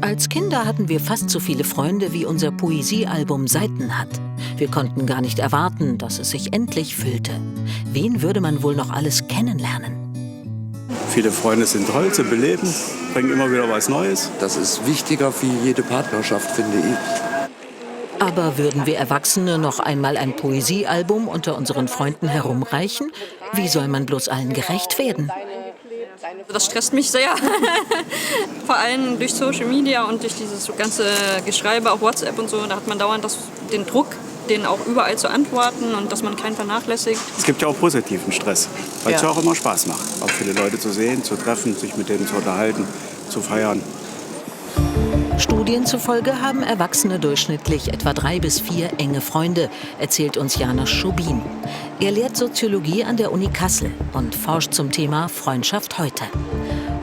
Als Kinder hatten wir fast so viele Freunde, wie unser Poesiealbum Seiten hat. Wir konnten gar nicht erwarten, dass es sich endlich füllte. Wen würde man wohl noch alles kennenlernen? Viele Freunde sind toll, sind belebend, bringen immer wieder was Neues. Das ist wichtiger wie jede Partnerschaft, finde ich. Aber würden wir Erwachsene noch einmal ein Poesiealbum unter unseren Freunden herumreichen? Wie soll man bloß allen gerecht werden? Das stresst mich sehr. Vor allem durch Social Media und durch dieses ganze Geschreibe auf WhatsApp und so. Da hat man dauernd den Druck, denen auch überall zu antworten und dass man keinen vernachlässigt. Es gibt ja auch positiven Stress, weil es ja auch immer Spaß macht. Auch viele Leute zu sehen, zu treffen, sich mit denen zu unterhalten, zu feiern. Studien zufolge haben Erwachsene durchschnittlich etwa 3 bis 4 enge Freunde, erzählt uns Janusz Schubin. Er lehrt Soziologie an der Uni Kassel und forscht zum Thema Freundschaft heute.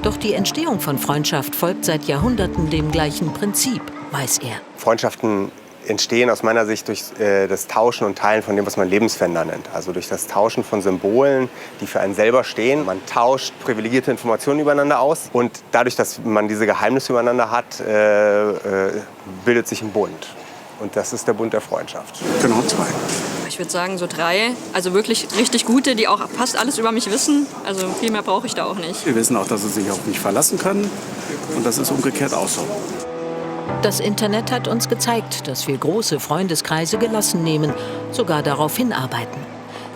Doch die Entstehung von Freundschaft folgt seit Jahrhunderten dem gleichen Prinzip, weiß er. Freundschaften entstehen aus meiner Sicht durch das Tauschen und Teilen von dem, was man Lebensverändernd nennt. Also durch das Tauschen von Symbolen, die für einen selber stehen. Man tauscht privilegierte Informationen übereinander aus. Und dadurch, dass man diese Geheimnisse übereinander hat, bildet sich ein Bund. Und das ist der Bund der Freundschaft. Genau, 2. Ich würde sagen so 3. Also wirklich richtig gute, die auch fast alles über mich wissen. Also viel mehr brauche ich da auch nicht. Wir wissen auch, dass sie sich auf mich verlassen können. Und das ist umgekehrt auch so. Das Internet hat uns gezeigt, dass wir große Freundeskreise gelassen nehmen, sogar darauf hinarbeiten.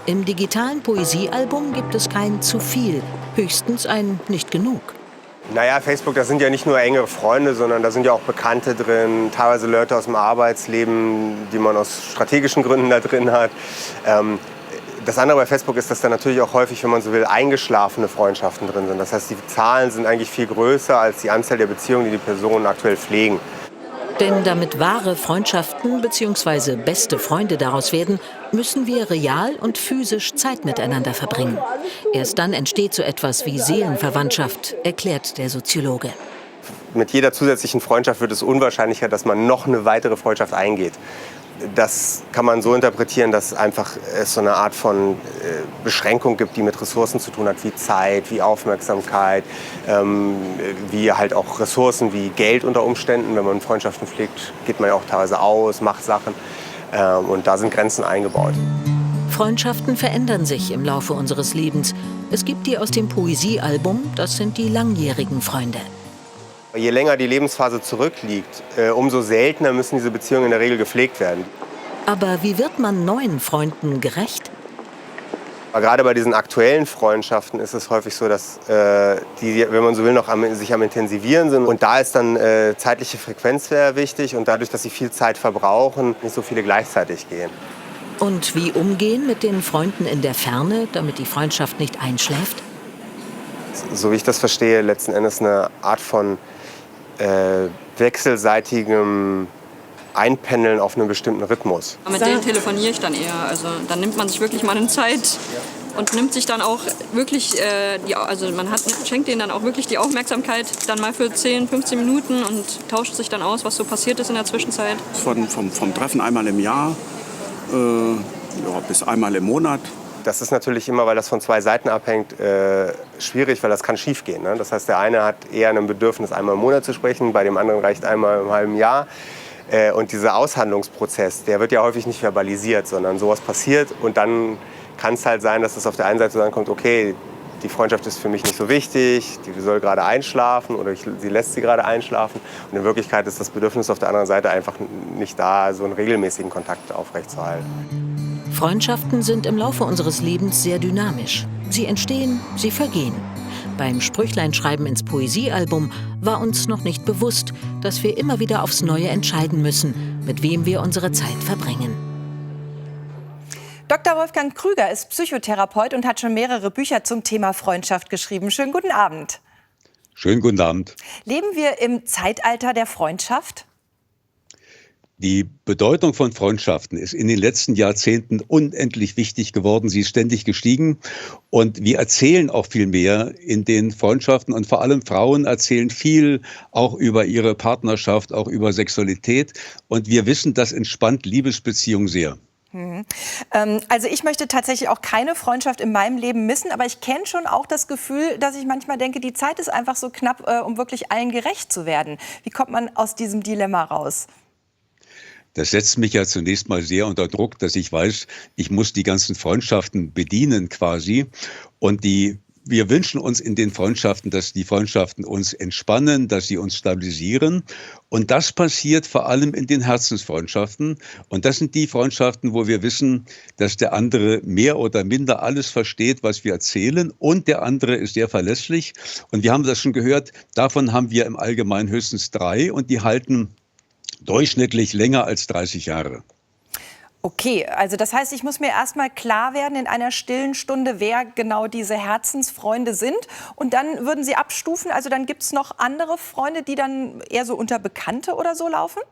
Im digitalen Poesiealbum gibt es kein zu viel, höchstens ein nicht genug. Naja, Facebook, das sind ja nicht nur enge Freunde, sondern da sind ja auch Bekannte drin, teilweise Leute aus dem Arbeitsleben, die man aus strategischen Gründen da drin hat. Das andere bei Facebook ist, dass da natürlich auch häufig, wenn man so will, eingeschlafene Freundschaften drin sind. Das heißt, die Zahlen sind eigentlich viel größer als die Anzahl der Beziehungen, die die Personen aktuell pflegen. Denn damit wahre Freundschaften bzw. beste Freunde daraus werden, müssen wir real und physisch Zeit miteinander verbringen. Erst dann entsteht so etwas wie Seelenverwandtschaft, erklärt der Soziologe. Mit jeder zusätzlichen Freundschaft wird es unwahrscheinlicher, dass man noch eine weitere Freundschaft eingeht. Das kann man so interpretieren, dass einfach es so eine Art von Beschränkung gibt, die mit Ressourcen zu tun hat, wie Zeit, wie Aufmerksamkeit, wie halt auch Ressourcen wie Geld unter Umständen. Wenn man Freundschaften pflegt, geht man ja auch teilweise aus, macht Sachen und da sind Grenzen eingebaut. Freundschaften verändern sich im Laufe unseres Lebens. Es gibt die aus dem Poesiealbum, das sind die langjährigen Freunde. Je länger die Lebensphase zurückliegt, umso seltener müssen diese Beziehungen in der Regel gepflegt werden. Aber wie wird man neuen Freunden gerecht? Aber gerade bei diesen aktuellen Freundschaften ist es häufig so, dass die, wenn man so will, noch sich am Intensivieren sind. Und da ist dann zeitliche Frequenz sehr wichtig und dadurch, dass sie viel Zeit verbrauchen, nicht so viele gleichzeitig gehen. Und wie umgehen mit den Freunden in der Ferne, damit die Freundschaft nicht einschläft? So wie ich das verstehe, letzten Endes eine Art von wechselseitigem Einpendeln auf einen bestimmten Rhythmus. Mit denen telefoniere ich dann eher. Also dann nimmt man sich wirklich mal eine Zeit und nimmt sich dann auch wirklich, schenkt denen dann auch wirklich die Aufmerksamkeit dann mal für 10, 15 Minuten und tauscht sich dann aus, was so passiert ist in der Zwischenzeit. Vom Treffen einmal im Jahr bis einmal im Monat. Das ist natürlich immer, weil das von 2 Seiten abhängt, schwierig, weil das kann schiefgehen. Ne? Das heißt, der eine hat eher ein Bedürfnis, einmal im Monat zu sprechen, bei dem anderen reicht einmal im halben Jahr. Und dieser Aushandlungsprozess, der wird ja häufig nicht verbalisiert, sondern sowas passiert. Und dann kann es halt sein, dass es auf der einen Seite so ankommt, okay, die Freundschaft ist für mich nicht so wichtig, die soll gerade einschlafen oder sie lässt sie gerade einschlafen. Und in Wirklichkeit ist das Bedürfnis auf der anderen Seite einfach nicht da, so einen regelmäßigen Kontakt aufrechtzuerhalten. Freundschaften sind im Laufe unseres Lebens sehr dynamisch. Sie entstehen, sie vergehen. Beim Sprüchleinschreiben ins Poesiealbum war uns noch nicht bewusst, dass wir immer wieder aufs Neue entscheiden müssen, mit wem wir unsere Zeit verbringen. Dr. Wolfgang Krüger ist Psychotherapeut und hat schon mehrere Bücher zum Thema Freundschaft geschrieben. Schönen guten Abend. Schönen guten Abend. Leben wir im Zeitalter der Freundschaft? Die Bedeutung von Freundschaften ist in den letzten Jahrzehnten unendlich wichtig geworden. Sie ist ständig gestiegen. Und wir erzählen auch viel mehr in den Freundschaften. Und vor allem Frauen erzählen viel auch über ihre Partnerschaft, auch über Sexualität. Und wir wissen, das entspannt Liebesbeziehungen sehr. Also ich möchte tatsächlich auch keine Freundschaft in meinem Leben missen, aber ich kenne schon auch das Gefühl, dass ich manchmal denke, die Zeit ist einfach so knapp, um wirklich allen gerecht zu werden. Wie kommt man aus diesem Dilemma raus? Das setzt mich ja zunächst mal sehr unter Druck, dass ich weiß, ich muss die ganzen Freundschaften bedienen quasi. Und wir wünschen uns in den Freundschaften, dass die Freundschaften uns entspannen, dass sie uns stabilisieren. Und das passiert vor allem in den Herzensfreundschaften. Und das sind die Freundschaften, wo wir wissen, dass der andere mehr oder minder alles versteht, was wir erzählen. Und der andere ist sehr verlässlich. Und wir haben das schon gehört, davon haben wir im Allgemeinen höchstens 3 und die halten durchschnittlich länger als 30 Jahre. Okay, also das heißt, ich muss mir erst mal klar werden in einer stillen Stunde, wer genau diese Herzensfreunde sind. Und dann würden Sie abstufen, also dann gibt es noch andere Freunde, die dann eher so unter Bekannte oder so laufen?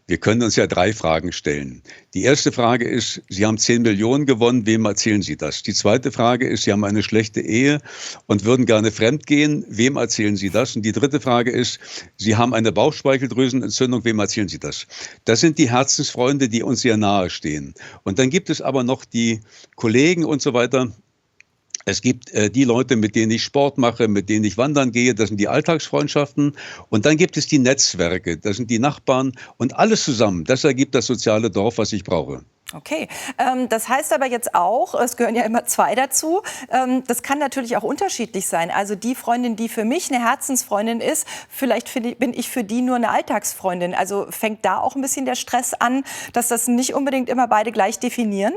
Wir können uns ja 3 Fragen stellen. Die erste Frage ist, Sie haben 10 Millionen gewonnen, wem erzählen Sie das? Die zweite Frage ist, Sie haben eine schlechte Ehe und würden gerne fremdgehen, wem erzählen Sie das? Und die dritte Frage ist, Sie haben eine Bauchspeicheldrüsenentzündung, wem erzählen Sie das? Das sind die Herzensfreunde, die uns sehr nahe stehen. Und dann gibt es aber noch die Kollegen und so weiter. Es gibt die Leute, mit denen ich Sport mache, mit denen ich wandern gehe, das sind die Alltagsfreundschaften. Und dann gibt es die Netzwerke, das sind die Nachbarn und alles zusammen. Das ergibt das soziale Dorf, was ich brauche. Okay, das heißt aber jetzt auch, es gehören ja immer 2 dazu, das kann natürlich auch unterschiedlich sein. Also die Freundin, die für mich eine Herzensfreundin ist, vielleicht bin ich für die nur eine Alltagsfreundin. Also fängt da auch ein bisschen der Stress an, dass das nicht unbedingt immer beide gleich definieren?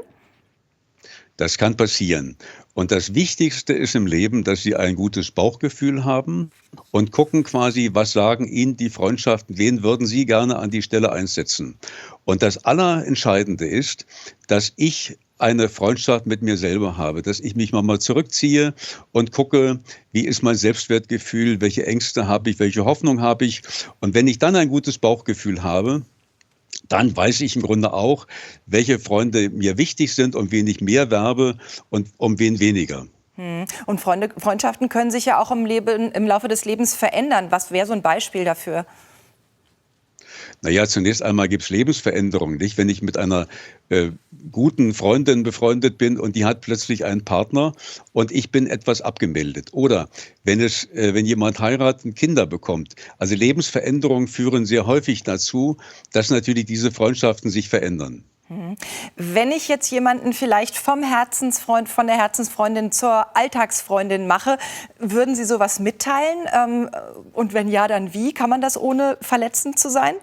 Das kann passieren. Und das Wichtigste ist im Leben, dass Sie ein gutes Bauchgefühl haben und gucken quasi, was sagen Ihnen die Freundschaften, wen würden Sie gerne an die Stelle einsetzen. Und das Allerentscheidende ist, dass ich eine Freundschaft mit mir selber habe, dass ich mich mal zurückziehe und gucke, wie ist mein Selbstwertgefühl, welche Ängste habe ich, welche Hoffnung habe ich. Und wenn ich dann ein gutes Bauchgefühl habe, dann weiß ich im Grunde auch, welche Freunde mir wichtig sind, um wen ich mehr werbe und um wen weniger. Und Freundschaften können sich ja auch im Laufe des Lebens verändern. Was wäre so ein Beispiel dafür? Naja, zunächst einmal gibt es Lebensveränderungen, nicht? Wenn ich mit einer guten Freundin befreundet bin und die hat plötzlich einen Partner und ich bin etwas abgemeldet. Oder wenn jemand heiratet und Kinder bekommt. Also Lebensveränderungen führen sehr häufig dazu, dass natürlich diese Freundschaften sich verändern. Wenn ich jetzt jemanden vielleicht von der Herzensfreundin zur Alltagsfreundin mache, würden Sie sowas mitteilen? Und wenn ja, dann wie? Kann man das ohne verletzend zu sein?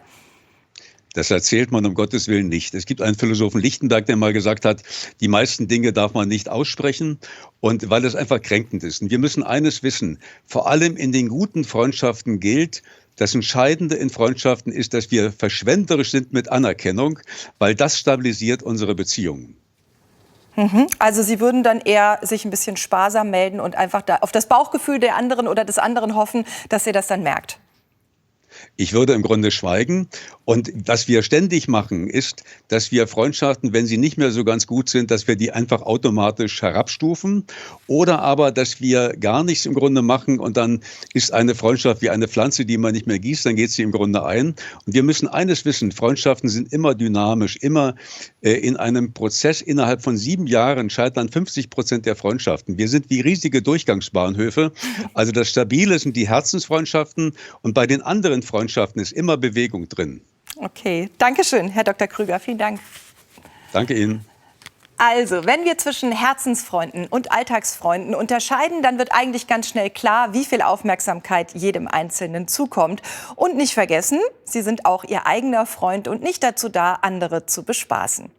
Das erzählt man um Gottes Willen nicht. Es gibt einen Philosophen Lichtenberg, der mal gesagt hat, die meisten Dinge darf man nicht aussprechen, und weil es einfach kränkend ist. Und wir müssen eines wissen, vor allem in den guten Freundschaften gilt, das Entscheidende in Freundschaften ist, dass wir verschwenderisch sind mit Anerkennung, weil das stabilisiert unsere Beziehungen. Also Sie würden dann eher sich ein bisschen sparsam melden und einfach da auf das Bauchgefühl der anderen oder des anderen hoffen, dass ihr das dann merkt? Ich würde im Grunde schweigen. Und was wir ständig machen, ist, dass wir Freundschaften, wenn sie nicht mehr so ganz gut sind, dass wir die einfach automatisch herabstufen. Oder aber, dass wir gar nichts im Grunde machen und dann ist eine Freundschaft wie eine Pflanze, die man nicht mehr gießt, dann geht sie im Grunde ein. Und wir müssen eines wissen, Freundschaften sind immer dynamisch, immer in einem Prozess. Innerhalb von 7 Jahren scheitern 50% der Freundschaften. Wir sind wie riesige Durchgangsbahnhöfe. Also das Stabile sind die Herzensfreundschaften und bei den anderen Freundschaften ist immer Bewegung drin. Okay, danke schön, Herr Dr. Krüger. Vielen Dank. Danke Ihnen. Also, wenn wir zwischen Herzensfreunden und Alltagsfreunden unterscheiden, dann wird eigentlich ganz schnell klar, wie viel Aufmerksamkeit jedem Einzelnen zukommt. Und nicht vergessen, Sie sind auch Ihr eigener Freund und nicht dazu da, andere zu bespaßen.